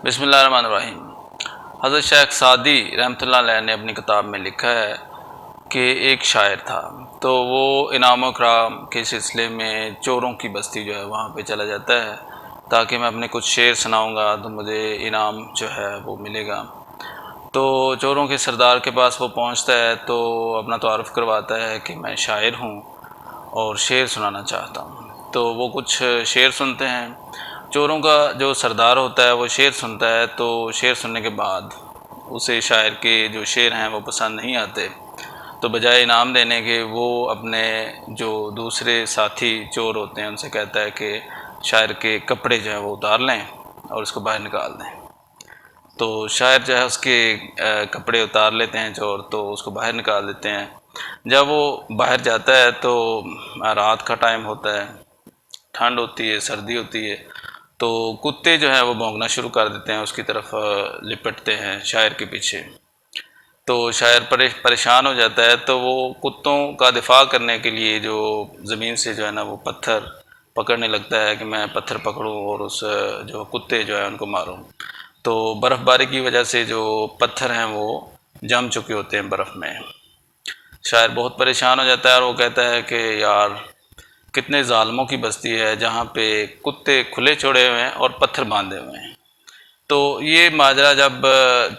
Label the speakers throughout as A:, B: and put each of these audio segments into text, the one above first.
A: بسم اللہ الرحمن الرحیم۔ حضرت شیخ سعدی رحمۃ اللہ علیہ نے اپنی کتاب میں لکھا ہے کہ ایک شاعر تھا، تو وہ انعام و اکرام کے سلسلے میں چوروں کی بستی جو ہے وہاں پہ چلا جاتا ہے تاکہ میں اپنے کچھ شعر سناؤں گا تو مجھے انعام جو ہے وہ ملے گا۔ تو چوروں کے سردار کے پاس وہ پہنچتا ہے تو اپنا تعارف کرواتا ہے کہ میں شاعر ہوں اور شعر سنانا چاہتا ہوں۔ تو وہ کچھ شعر سنتے ہیں۔ چوروں کا جو سردار ہوتا ہے وہ شعر سنتا ہے، تو شعر سننے کے بعد اسے شاعر کے جو شعر ہیں وہ پسند نہیں آتے، تو بجائے انعام دینے کے وہ اپنے جو دوسرے ساتھی چور ہوتے ہیں ان سے کہتا ہے کہ شاعر کے کپڑے جو ہیں وہ اتار لیں اور اس کو باہر نکال دیں۔ تو شاعر جو ہے اس کے کپڑے اتار لیتے ہیں چور، تو اس کو باہر نکال دیتے ہیں۔ جب وہ باہر جاتا ہے تو رات کا ٹائم ہوتا ہے، ٹھنڈ ہوتی ہے، سردی ہوتی ہے، تو کتے جو ہیں وہ بھونکنا شروع کر دیتے ہیں، اس کی طرف لپٹتے ہیں شاعر کے پیچھے۔ تو شاعر پریشان ہو جاتا ہے، تو وہ کتوں کا دفاع کرنے کے لیے جو زمین سے جو ہے نا وہ پتھر پکڑنے لگتا ہے کہ میں پتھر پکڑوں اور اس جو کتے جو ہے ان کو ماروں۔ تو برف باری کی وجہ سے جو پتھر ہیں وہ جم چکے ہوتے ہیں برف میں۔ شاعر بہت پریشان ہو جاتا ہے اور وہ کہتا ہے کہ یار کتنے ظالموں کی بستی ہے جہاں پہ کتے کھلے چھوڑے ہوئے ہیں اور پتھر باندھے ہوئے ہیں۔ تو یہ ماجرا جب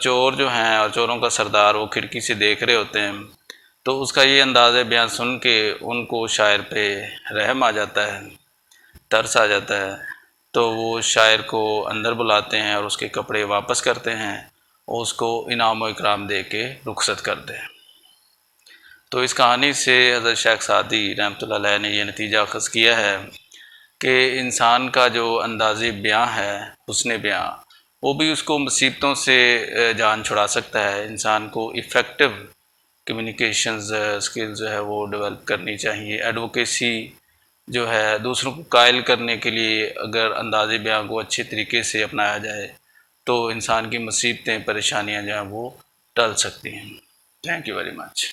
A: چور جو ہیں اور چوروں کا سردار وہ کھڑکی سے دیکھ رہے ہوتے ہیں تو اس کا یہ انداز بیان سن کے ان کو شاعر پہ رحم آ جاتا ہے، ترس آ جاتا ہے، تو وہ شاعر کو اندر بلاتے ہیں اور اس کے کپڑے واپس کرتے ہیں اور اس کو انعام و اکرام دے کے رخصت کرتے ہیں۔ تو اس کہانی سے حضرت شیخ سعدی رحمۃ اللہ علیہ نے یہ نتیجہ اخذ کیا ہے کہ انسان کا جو انداز بیاں ہے، حسن بیاں، وہ بھی اس کو مصیبتوں سے جان چھڑا سکتا ہے۔ انسان کو ایفیکٹو کمیونیکیشنز اسکل جو ہے وہ ڈیولپ کرنی چاہیے۔ ایڈوکیسی جو ہے دوسروں کو قائل کرنے کے لیے اگر انداز بیاں کو اچھے طریقے سے اپنایا جائے تو انسان کی مصیبتیں پریشانیاں جو ہیں وہ ٹل سکتی ہیں۔ Thank you very much.